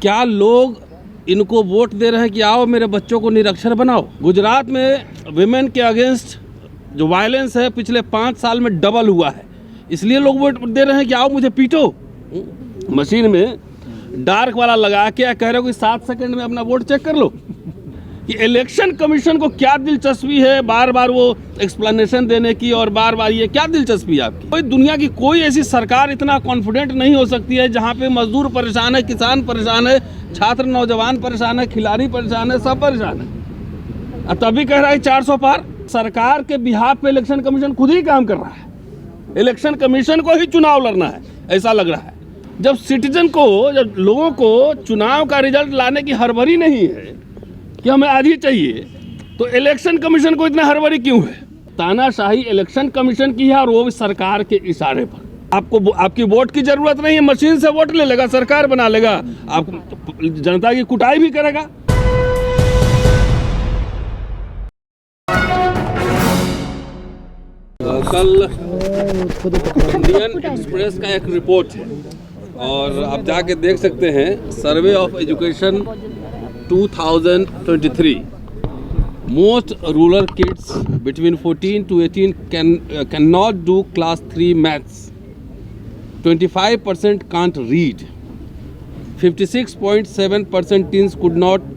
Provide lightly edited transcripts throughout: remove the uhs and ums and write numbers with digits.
क्या लोग इनको वोट दे रहे हैं कि आओ मेरे बच्चों को निरक्षर बनाओ? गुजरात में विमेन के अगेंस्ट जो वायलेंस है पिछले 5 साल में डबल हुआ है, इसलिए लोग वोट दे रहे हैं कि आओ मुझे पीटो। मशीन में डार्क वाला लगा के कह रहे हो कि 7 सेकंड में अपना वोट चेक कर लो। कि इलेक्शन कमीशन को क्या दिलचस्पी है बार बार वो एक्सप्लेनेशन देने की, और बार बार ये क्या दिलचस्पी है आपकी? कोई दुनिया की कोई ऐसी सरकार इतना कॉन्फिडेंट नहीं हो सकती है जहाँ पे मजदूर परेशान है, किसान परेशान है, छात्र नौजवान परेशान है, खिलाड़ी परेशान है, सब परेशान है। और तभी कह रहा है 400 पार। सरकार के बिहाफ पे इलेक्शन कमीशन खुद ही काम कर रहा है। इलेक्शन कमीशन को ही चुनाव लड़ना है ऐसा लग रहा है। जब सिटीजन को, जब लोगों को चुनाव का रिजल्ट लाने की हड़बड़ी नहीं है कि हमें आज ही चाहिए, तो इलेक्शन कमीशन को इतना हड़बड़ी क्यों है? तानाशाही इलेक्शन कमीशन की है, और वो भी सरकार के इशारे पर। आपको आपकी वोट की जरूरत नहीं है, मशीन से वोट ले लेगा, सरकार बना लेगा, आप जनता की कुटाई भी करेगा। कल इंडियन एक्सप्रेस का एक रिपोर्ट है और आप जाके देख सकते हैं, survey of education 2023, most rural kids between 14 to 18 cannot do class 3 maths. 25% can't read. 56.7% teens could not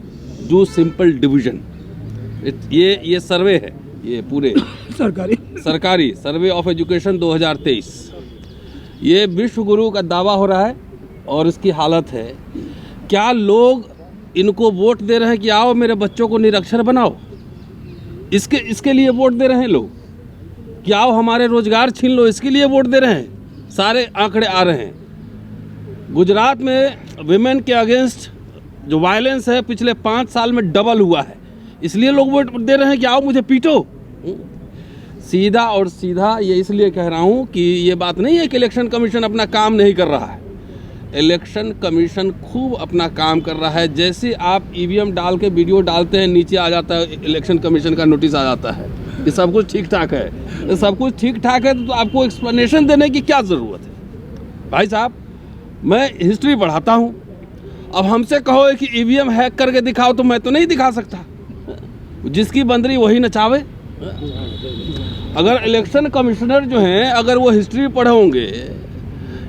do simple division. ये सर्वे है, ये पूरे सरकारी सर्वे ऑफ एजुकेशन 2023। ये विश्व गुरु का दावा हो रहा है और इसकी हालत है। क्या लोग इनको वोट दे रहे हैं कि आओ मेरे बच्चों को निरक्षर बनाओ? इसके लिए वोट दे रहे हैं लोग कि आओ हमारे रोजगार छीन लो, इसके लिए वोट दे रहे हैं। सारे आंकड़े आ रहे हैं। गुजरात में विमेन के अगेंस्ट जो वायलेंस है पिछले 5 साल में डबल हुआ है, इसलिए लोग वोट दे रहे हैं कि आओ मुझे पीटो। सीधा और सीधा ये इसलिए कह रहा हूँ कि ये बात नहीं है कि इलेक्शन कमीशन अपना काम नहीं कर रहा है। इलेक्शन कमीशन खूब अपना काम कर रहा है। जैसे आप ईवीएम डाल के वीडियो डालते हैं, नीचे आ जाता है इलेक्शन कमीशन का नोटिस आ जाता है कि सब कुछ ठीक ठाक है। सब कुछ ठीक ठाक है तो आपको एक्सप्लेनेशन देने की क्या ज़रूरत है? भाई साहब, मैं हिस्ट्री पढ़ाता हूँ, अब हमसे कहो कि ईवीएम हैक करके दिखाओ तो मैं तो नहीं दिखा सकता। जिसकी बंदरी वही नचावे। अगर इलेक्शन कमिश्नर जो हैं, अगर वो हिस्ट्री पढ़े होंगे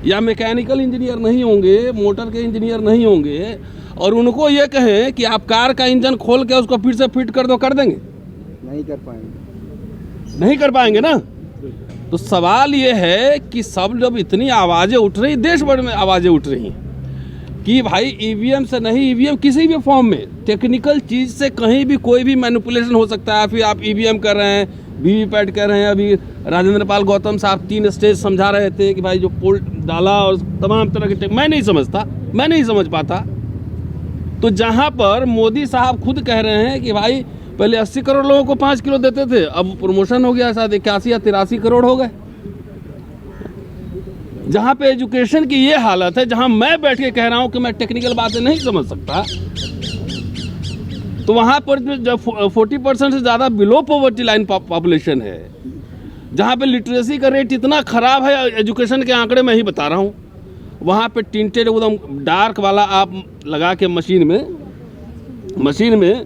या मैकेनिकल इंजीनियर नहीं होंगे, मोटर के इंजीनियर नहीं होंगे, और उनको ये कहें कि आप कार का इंजन खोल के उसको फिर से फिट कर दो, कर देंगे? नहीं कर पाएंगे। नहीं कर पाएंगे ना। तो सवाल ये है कि सब जब इतनी आवाज़ें उठ रही, देश भर में आवाज़ें उठ रही हैं कि भाई ईवीएम से नहीं, ईवीएम किसी भी फॉर्म में टेक्निकल चीज़ से कहीं भी कोई भी मैनिपुलेशन हो सकता है। फिर आप ईवीएम कर रहे हैं, वीवीपैट कर रहे हैं। अभी राजेंद्र पाल गौतम साहब 3 स्टेज समझा रहे थे कि भाई जो पोल डाला और तमाम तरह के मैं नहीं समझता, मैं नहीं समझ पाता। तो जहाँ पर मोदी साहब खुद कह रहे हैं कि भाई पहले 80 करोड़ लोगों को 5 किलो देते थे, अब प्रमोशन हो गया, शायद 81 या 83 करोड़ हो गए। जहाँ पे एजुकेशन की ये हालत है, जहाँ मैं बैठ के कह रहा हूँ कि मैं टेक्निकल बातें नहीं समझ सकता, तो वहाँ पर जब 40% से ज़्यादा बिलो पॉवर्टी लाइन पॉपुलेशन है, जहाँ पे लिटरेसी का रेट इतना ख़राब है, एजुकेशन के आंकड़े मैं ही बता रहा हूँ, वहाँ पे टिंटेड एकदम डार्क वाला आप लगा के मशीन में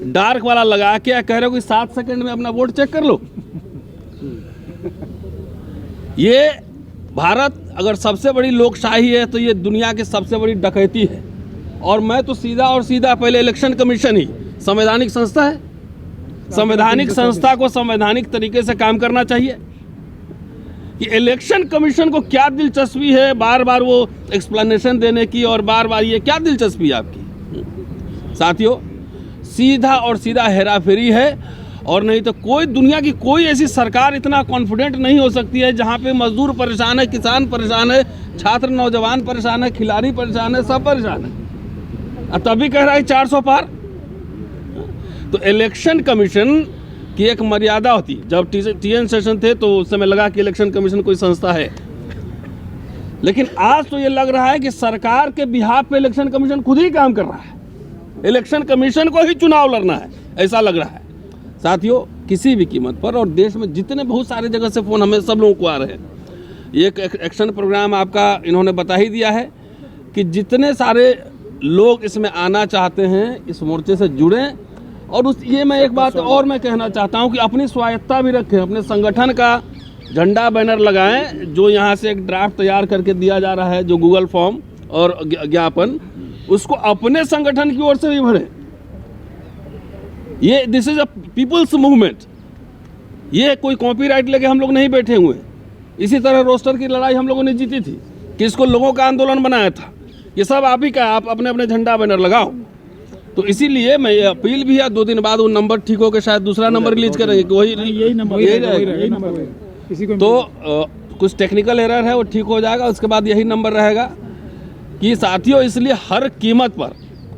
डार्क वाला लगा के कह रहे हो कि 7 सेकंड में अपना वोट चेक कर लो। ये भारत अगर सबसे बड़ी लोकशाही है तो ये दुनिया की सबसे बड़ी डकैती है। और मैं तो सीधा और सीधा पहले इलेक्शन कमीशन ही संवैधानिक संस्था है, संवैधानिक संस्था को संवैधानिक तरीके से काम करना चाहिए। कि इलेक्शन कमीशन को क्या दिलचस्पी है बार बार वो एक्सप्लेनेशन देने की, और बार बार ये क्या दिलचस्पी है आपकी? साथियों, सीधा और सीधा हेराफेरी है। और नहीं तो कोई दुनिया की कोई ऐसी सरकार इतना कॉन्फिडेंट नहीं हो सकती है जहाँ पे मजदूर परेशान है, किसान परेशान है, छात्र नौजवान परेशान है, खिलाड़ी परेशान है, सब परेशान है। और तभी कह रहा है 400 पार। तो इलेक्शन कमीशन की एक मर्यादा होती। जब टीएन सेशन थे तो उस समय लगा कि इलेक्शन कमीशन कोई संस्था है, लेकिन आज तो ये लग रहा है कि सरकार के बिहाफ पे इलेक्शन कमीशन खुद ही काम कर रहा है। इलेक्शन कमीशन को ही चुनाव लड़ना है ऐसा लग रहा है। साथियों, किसी भी कीमत पर, और देश में जितने बहुत सारे जगह से फ़ोन हमें सब लोगों को आ रहे हैं। एक एक्शन प्रोग्राम आपका इन्होंने बता ही दिया है कि जितने सारे लोग इसमें आना चाहते हैं, इस मोर्चे से जुड़ें। और ये मैं एक बात और मैं कहना चाहता हूं कि अपनी स्वायत्ता भी रखें, अपने संगठन का झंडा बैनर लगाएं। जो यहाँ से एक ड्राफ्ट तैयार करके दिया जा रहा है, जो गूगल फॉर्म और ज्ञापन, उसको अपने संगठन की ओर से भी भरें। ये this is a people's movement, ये कोई कॉपीराइट लेके हम लोग नहीं बैठे हुए। इसी तरह रोस्टर की लड़ाई हम लोगों ने जीती थी, किसको लोगों का आंदोलन बनाया था। ये सब आप ही का, आप अपने अपने झंडा बैनर लगाओ। तो इसीलिए मैं ये अपील भी है, 2 दिन बाद वो नंबर ठीक होकर शायद दूसरा नंबर रिलीज करेंगे कि यही नंबर। तो कुछ टेक्निकल एरर है, वो ठीक हो जाएगा, उसके बाद यही नंबर रहेगा। कि साथियों, इसलिए हर कीमत पर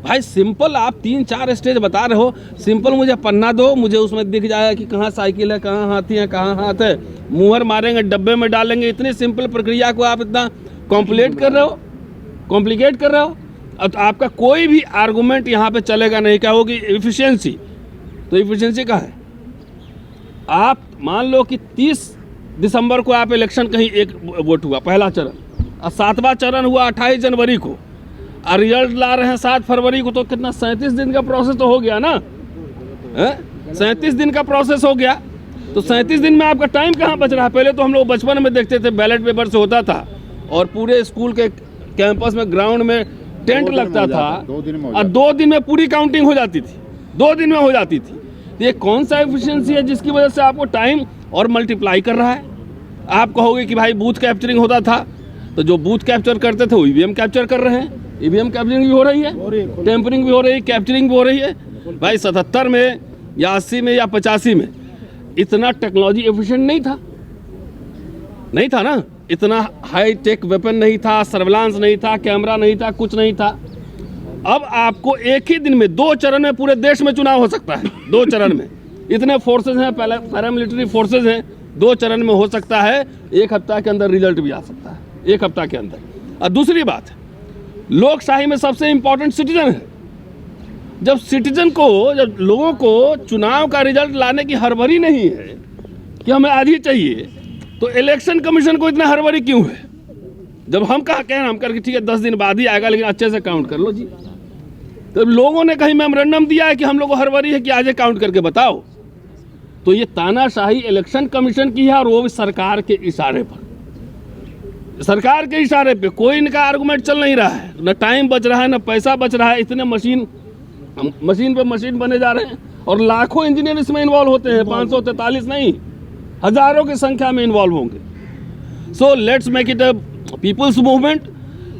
भाई सिंपल आप 3-4 स्टेज बता रहे हो, सिंपल मुझे पन्ना दो, मुझे उसमें दिख जाएगा कि कहाँ साइकिल है, कहाँ हाथी है, कहाँ हाथ है, मुहर मारेंगे, डब्बे में डालेंगे। इतनी सिंपल प्रक्रिया को आप इतना कॉम्प्लिकेट कर रहे हो। अब आपका कोई भी आर्गूमेंट यहाँ पे चलेगा नहीं। क्या होगी? इफिशियंसी। तो इफिशियंसी का है, आप मान लो कि 30 दिसंबर को आप इलेक्शन कहीं एक वोट हुआ, पहला चरण, और 7वां चरण हुआ 28 जनवरी को, और रिजल्ट ला रहे हैं 7 फरवरी को। तो कितना 37 दिन का प्रोसेस तो हो गया ना, 37 दिन का प्रोसेस हो गया। तो 37 दिन में आपका टाइम कहाँ बच रहा है? पहले तो हम लोग बचपन में देखते थे, बैलेट पेपर से होता था, और पूरे स्कूल के कैंपस में, ग्राउंड में टेंट लगता था, और 2 दिन में पूरी काउंटिंग हो जाती थी, 2 दिन में हो जाती थी। ये कौन सा एफिशिएंसी है जिसकी वजह से आपको टाइम और मल्टीप्लाई कर रहा है? आप कहोगे कि भाई बूथ कैप्चरिंग होता था, तो जो बूथ कैप्चर करते थे वो ईवीएम कैप्चर कर रहे हैं। ईवीएम कैप्चरिंग भी हो रही है, टेम्परिंग भी हो रही है, कैप्चरिंग भी हो रही है। भाई 77 में या 80 में या 85 में इतना टेक्नोलॉजी एफिशिएंट नहीं था ना, इतना हाई टेक वेपन नहीं था, सर्विलांस नहीं था, कैमरा नहीं था, कुछ नहीं था। अब आपको एक ही दिन में 2 चरण में पूरे देश में चुनाव हो सकता है। 2 चरण में इतने फोर्सेज हैं, पैरामिलिट्री फोर्सेज हैं, 2 चरण में हो सकता है। 1 हफ्ता के अंदर रिजल्ट भी आ सकता है, 1 हफ्ता के अंदर। और दूसरी बात, लोकशाही में सबसे इंपॉर्टेंट सिटीजन है। जब लोगों को चुनाव का रिजल्ट लाने की हड़बड़ी नहीं है कि हमें आज ही चाहिए, तो इलेक्शन कमीशन को इतना हड़बड़ी क्यों है? जब हम हम करके ठीक है 10 दिन बाद ही आएगा, लेकिन अच्छे से काउंट कर लो जी। तो लोगों ने कहीं मेमोरेंडम दिया है कि हम लोग को हड़बड़ी है कि आज काउंट करके बताओ। तो ये तानाशाही इलेक्शन कमीशन की है, और वो भी सरकार के इशारे पर। सरकार के इशारे पे कोई इनका आर्गुमेंट चल नहीं रहा है, न टाइम बच रहा है, न पैसा बच रहा है। इतने मशीन पे मशीन बने जा रहे हैं, और लाखों इंजीनियर इसमें इन्वॉल्व होते हैं। 543 नहीं, हजारों की संख्या में इन्वॉल्व होंगे। So let's make it a people's movement.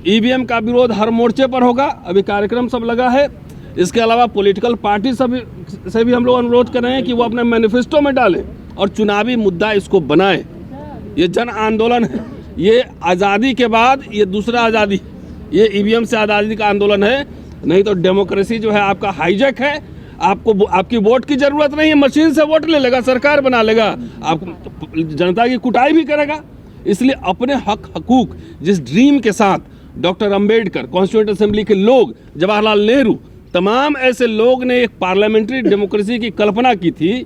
EVM का विरोध हर मोर्चे पर होगा। अभी कार्यक्रम सब लगा है। इसके अलावा पॉलिटिकल पार्टी से भी हम लोग अनुरोध कर रहे हैं कि वो अपने मैनिफेस्टो में डालें और चुनावी मुद्दा इसको बनाएं। ये जन आंदोलन है, ये आज़ादी के बाद ये दूसरा आज़ादी, ये ईवीएम से आज़ादी का आंदोलन है। नहीं तो डेमोक्रेसी जो है आपका हाईजैक है। आपको आपकी वोट की जरूरत नहीं है, मशीन से वोट ले लेगा, सरकार बना लेगा, आप जनता की कुटाई भी करेगा। इसलिए अपने हकूक, जिस ड्रीम के साथ डॉक्टर अंबेडकर, कॉन्स्टिट्यूएंट असेंबली के लोग, जवाहरलाल नेहरू, तमाम ऐसे लोग ने एक पार्लियामेंट्री डेमोक्रेसी की कल्पना की थी,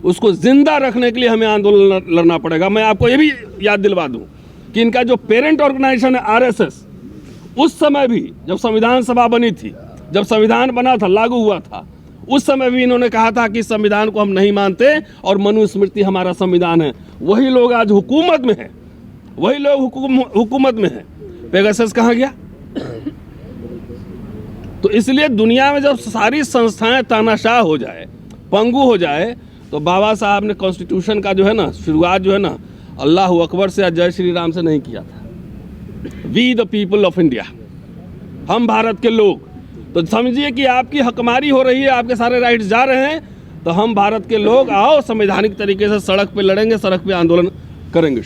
उसको जिंदा रखने के लिए हमें आंदोलन लड़ना पड़ेगा। मैं आपको ये भी याद दिलवा दूं कि इनका जो पेरेंट ऑर्गेनाइजेशन है आरएसएस, उस समय भी जब संविधान सभा बनी थी, जब संविधान बना था, लागू हुआ था, उस समय भी इन्होंने कहा था कि संविधान को हम नहीं मानते और मनुस्मृति हमारा संविधान है। वही लोग आज हुकूमत में हैं, वही लोग हुकूमत में हैं। पेगासस कहाँ गया? तो इसलिए दुनिया में जब सारी संस्थाएं तानाशाह हो जाए, पंगु हो जाए, तो बाबा साहब ने कॉन्स्टिट्यूशन का जो है ना शुरुआत जो है ना अल्लाह अकबर से या जय श्री राम से नहीं किया था। We the people of India, हम भारत के लोग। तो समझिए कि आपकी हकमारी हो रही है, आपके सारे राइट्स जा रहे हैं। तो हम भारत के लोग आओ संवैधानिक तरीके से सड़क पे लड़ेंगे, सड़क पे आंदोलन करेंगे।